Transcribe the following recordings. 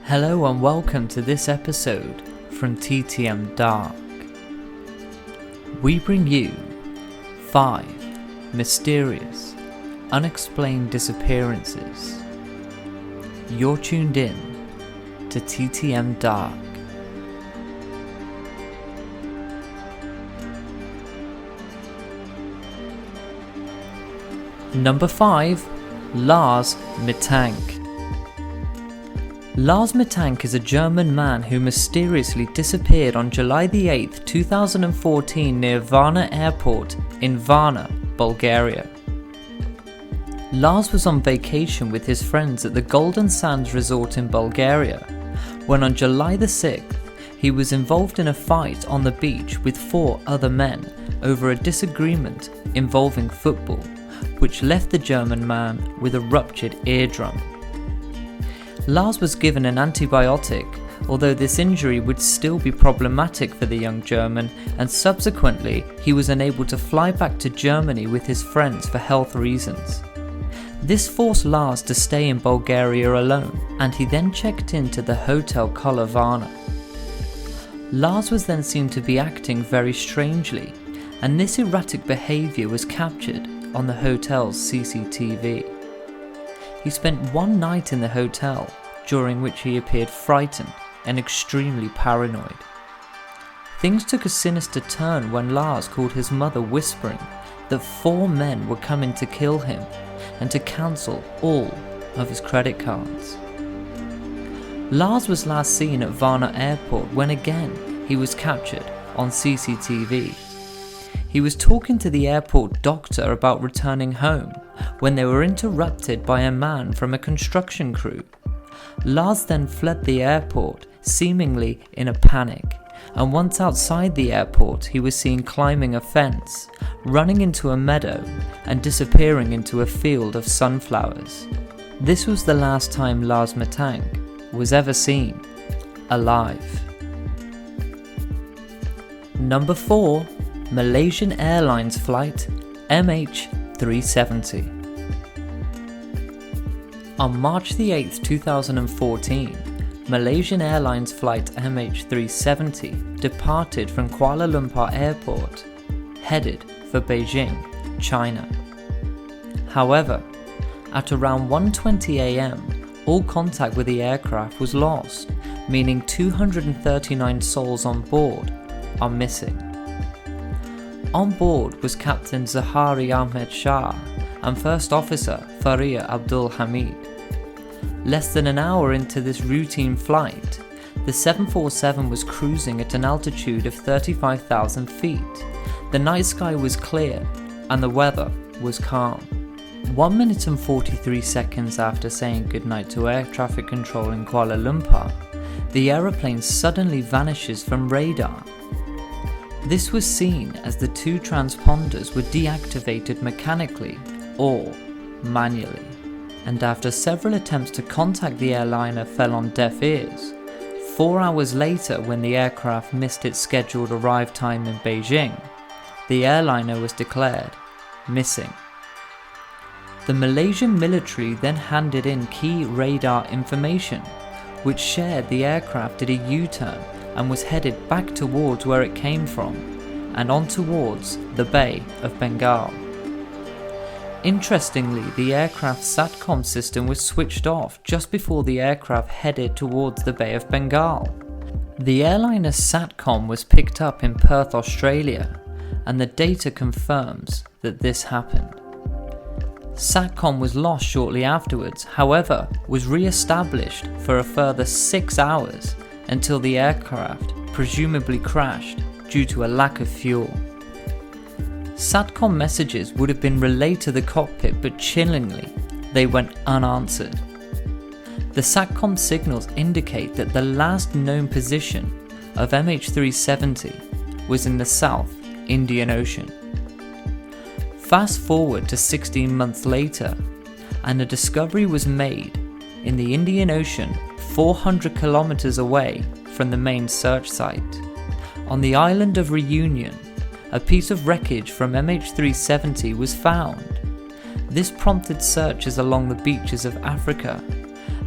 Hello and welcome to this episode from TTM Dark. We bring you 5 mysterious, unexplained disappearances. You're tuned in to TTM Dark. Number 5. Lars Mittank. Lars Mittank is a German man who mysteriously disappeared on July the 8th, 2014 near Varna Airport in Varna, Bulgaria. Lars was on vacation with his friends at the Golden Sands Resort in Bulgaria when on July the 6th he was involved in a fight on the beach with 4 other men over a disagreement involving football, which left the German man with a ruptured eardrum. Lars was given an antibiotic, although this injury would still be problematic for the young German, and subsequently he was unable to fly back to Germany with his friends for health reasons. This forced Lars to stay in Bulgaria alone, and he then checked into the Hotel Varna. Lars was then seen to be acting very strangely, and this erratic behaviour was captured on the hotel's CCTV. He spent one night in the hotel, during which he appeared frightened and extremely paranoid. Things took a sinister turn when Lars called his mother, whispering that 4 men were coming to kill him and to cancel all of his credit cards. Lars was last seen at Varna Airport when again he was captured on CCTV. He was talking to the airport doctor about returning home when they were interrupted by a man from a construction crew. Lars then fled the airport, seemingly in a panic, and once outside the airport he was seen climbing a fence, running into a meadow and disappearing into a field of sunflowers. This was the last time Lars Mittank was ever seen alive. Number 4. Malaysian Airlines flight MH370. On March the 8th, 2014, Malaysian Airlines flight MH370 departed from Kuala Lumpur Airport, headed for Beijing, China. However, at around 1:20 am, all contact with the aircraft was lost, meaning 239 souls on board are missing. On board was Captain Zahari Ahmed Shah and First Officer Faria Abdul Hamid. Less than an hour into this routine flight, the 747 was cruising at an altitude of 35,000 feet. The night sky was clear and the weather was calm. 1 minute and 43 seconds after saying goodnight to air traffic control in Kuala Lumpur, the aeroplane suddenly vanishes from radar. This was seen as the 2 transponders were deactivated mechanically or manually, and after several attempts to contact the airliner fell on deaf ears. 4 hours later, when the aircraft missed its scheduled arrive time in Beijing, the airliner was declared missing. The Malaysian military then handed in key radar information, which shared the aircraft did a U-turn and was headed back towards where it came from, and on towards the Bay of Bengal. Interestingly, the aircraft's SATCOM system was switched off just before the aircraft headed towards the Bay of Bengal. The airliner's SATCOM was picked up in Perth, Australia, and the data confirms that this happened. SATCOM was lost shortly afterwards, however, was re-established for a further 6 hours until the aircraft presumably crashed due to a lack of fuel. SATCOM messages would have been relayed to the cockpit, but chillingly, they went unanswered. The SATCOM signals indicate that the last known position of MH370 was in the South Indian Ocean. Fast forward to 16 months later, and a discovery was made in the Indian Ocean 400 kilometers away from the main search site. On the island of Reunion, a piece of wreckage from MH370 was found. This prompted searches along the beaches of Africa,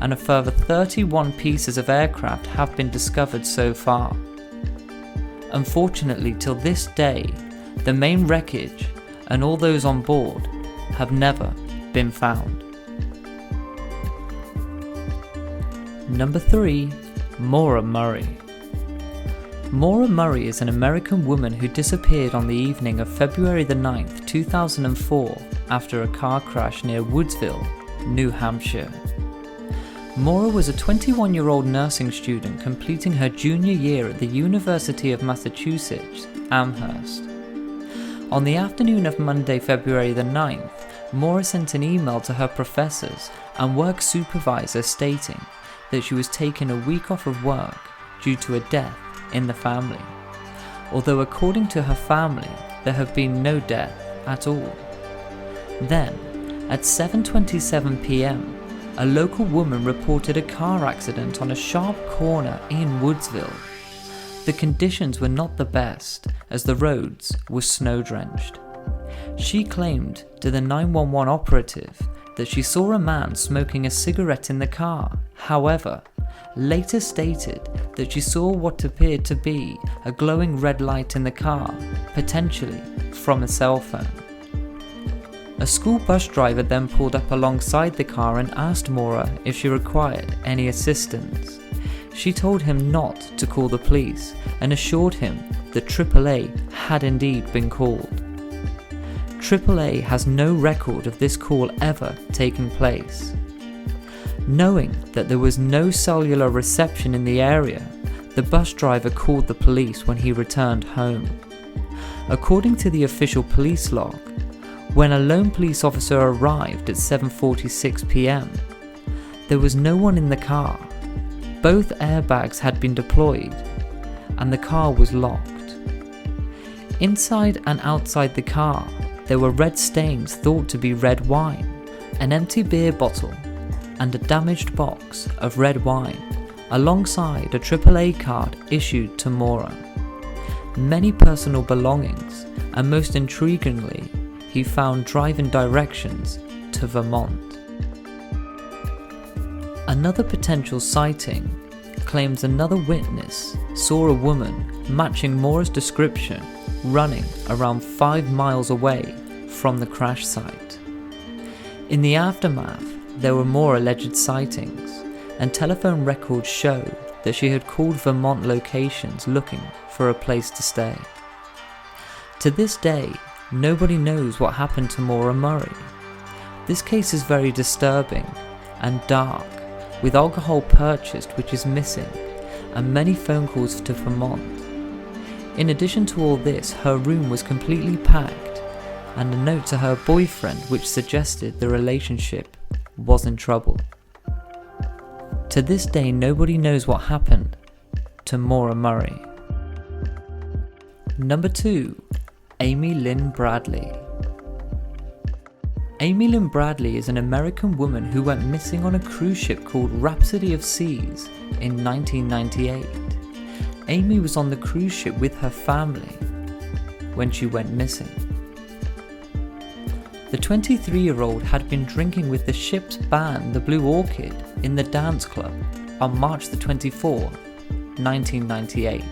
and a further 31 pieces of aircraft have been discovered so far. Unfortunately, till this day, the main wreckage and all those on board have never been found. Number 3. Maura Murray. Maura Murray is an American woman who disappeared on the evening of February the 9th, 2004 after a car crash near Woodsville, New Hampshire. Maura was a 21-year-old nursing student completing her junior year at the University of Massachusetts, Amherst. On the afternoon of Monday, February the 9th, Maura sent an email to her professors and work supervisor stating that she was taking a week off of work due to a death in the family, although according to her family there have been no death at all. Then, at 7:27 p.m, a local woman reported a car accident on a sharp corner in Woodsville. The conditions were not the best as the roads were snow-drenched. She claimed to the 911 operative that she saw a man smoking a cigarette in the car, however, later stated that she saw what appeared to be a glowing red light in the car, potentially from a cell phone. A school bus driver then pulled up alongside the car and asked Maura if she required any assistance. She told him not to call the police and assured him that AAA had indeed been called. AAA has no record of this call ever taking place. Knowing that there was no cellular reception in the area, the bus driver called the police when he returned home. According to the official police log, when a lone police officer arrived at 7:46 p.m, there was no one in the car. Both airbags had been deployed, and the car was locked. Inside and outside the car, there were red stains thought to be red wine, an empty beer bottle, and a damaged box of red wine, alongside a AAA card issued to Maura. Many personal belongings, and most intriguingly, he found driving directions to Vermont. Another potential sighting claims another witness saw a woman matching Maura's description running around 5 miles away from the crash site. In the aftermath, there were more alleged sightings, and telephone records show that she had called Vermont locations looking for a place to stay. To this day, nobody knows what happened to Maura Murray. This case is very disturbing and dark, with alcohol purchased which is missing, and many phone calls to Vermont. In addition to all this, her room was completely packed, and a note to her boyfriend which suggested the relationship was in trouble. To this day, nobody knows what happened to Maura Murray. Number 2. Amy Lynn Bradley. Amy Lynn Bradley is an American woman who went missing on a cruise ship called Rhapsody of Seas in 1998. Amy was on the cruise ship with her family when she went missing. The 23-year-old had been drinking with the ship's band, the Blue Orchid, in the dance club on March the 24th, 1998.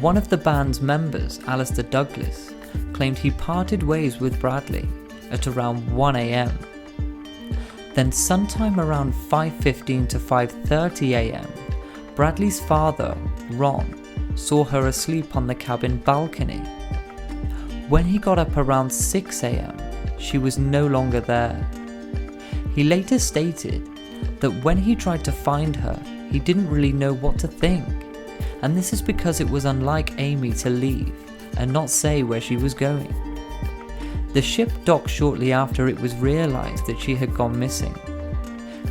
One of the band's members, Alistair Douglas, claimed he parted ways with Bradley at around 1 a.m. Then sometime around 5:15 to 5:30 a.m, Bradley's father, Ron, saw her asleep on the cabin balcony. When he got up around 6 a.m, she was no longer there. He later stated that when he tried to find her, he didn't really know what to think, and this is because it was unlike Amy to leave and not say where she was going. The ship docked shortly after it was realized that she had gone missing.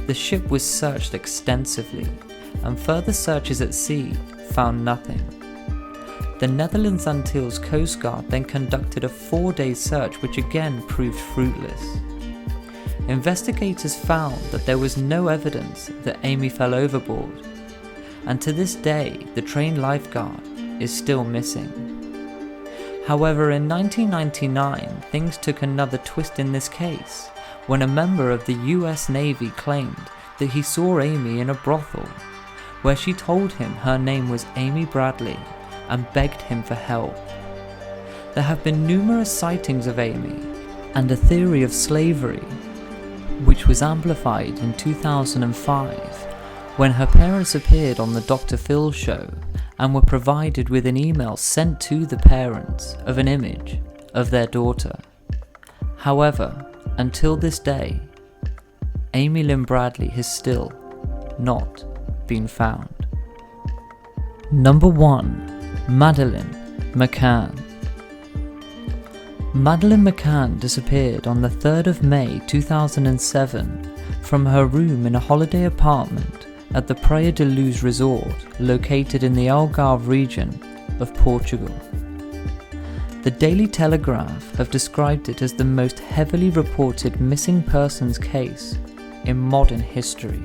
The ship was searched extensively, and further searches at sea found nothing. The Netherlands Antilles Coast Guard then conducted a 4-day search which again proved fruitless. Investigators found that there was no evidence that Amy fell overboard, and to this day the trained lifeguard is still missing. However, in 1999 things took another twist in this case when a member of the US Navy claimed that he saw Amy in a brothel, where she told him her name was Amy Bradley and begged him for help. There have been numerous sightings of Amy and a theory of slavery, which was amplified in 2005 when her parents appeared on the Dr. Phil show and were provided with an email sent to the parents of an image of their daughter. However, until this day, Amy Lynn Bradley has still not been found. Number 1. Madeleine McCann. Madeleine McCann disappeared on the 3rd of May 2007 from her room in a holiday apartment at the Praia da Luz resort located in the Algarve region of Portugal. The Daily Telegraph have described it as the most heavily reported missing persons case in modern history.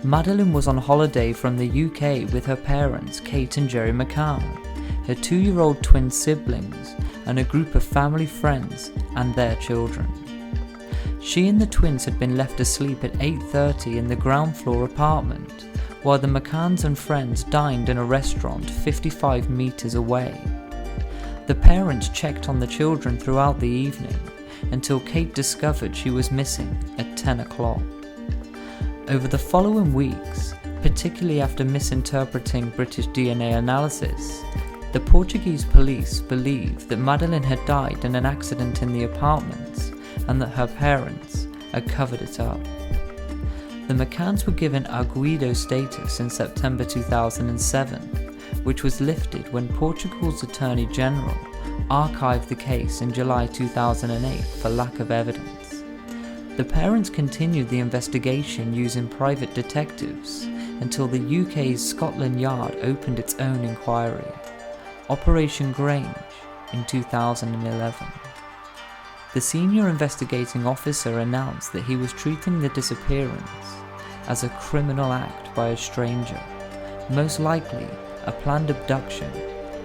Madeleine was on holiday from the UK with her parents Kate and Jerry McCann, her 2-year-old twin siblings, and a group of family friends and their children. She and the twins had been left asleep at 8:30 in the ground floor apartment, while the McCanns and friends dined in a restaurant 55 meters away. The parents checked on the children throughout the evening until Kate discovered she was missing at 10 o'clock. Over the following weeks, particularly after misinterpreting British DNA analysis, the Portuguese police believed that Madeleine had died in an accident in the apartments and that her parents had covered it up. The McCanns were given arguido status in September 2007, which was lifted when Portugal's Attorney General archived the case in July 2008 for lack of evidence. The parents continued the investigation using private detectives until the UK's Scotland Yard opened its own inquiry, Operation Grange, in 2011. The senior investigating officer announced that he was treating the disappearance as a criminal act by a stranger, most likely a planned abduction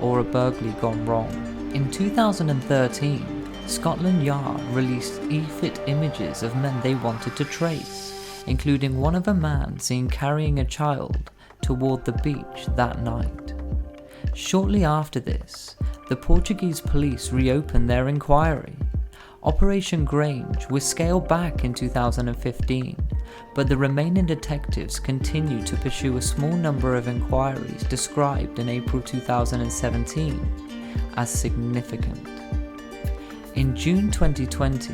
or a burglary gone wrong. In 2013, Scotland Yard released e-fit images of men they wanted to trace, including one of a man seen carrying a child toward the beach that night. Shortly after this, the Portuguese police reopened their inquiry. Operation Grange was scaled back in 2015, but the remaining detectives continued to pursue a small number of inquiries described in April 2017 as significant. In June 2020,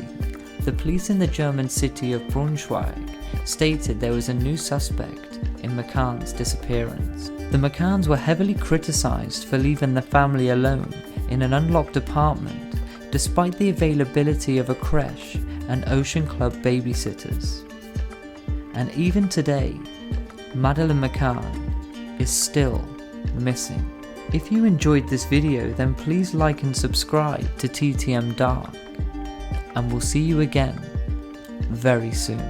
the police in the German city of Braunschweig stated there was a new suspect in McCann's disappearance. The McCanns were heavily criticized for leaving the family alone in an unlocked apartment despite the availability of a creche and Ocean Club babysitters. And even today, Madeleine McCann is still missing. If you enjoyed this video, then please like and subscribe to TTM Dark, and we'll see you again very soon.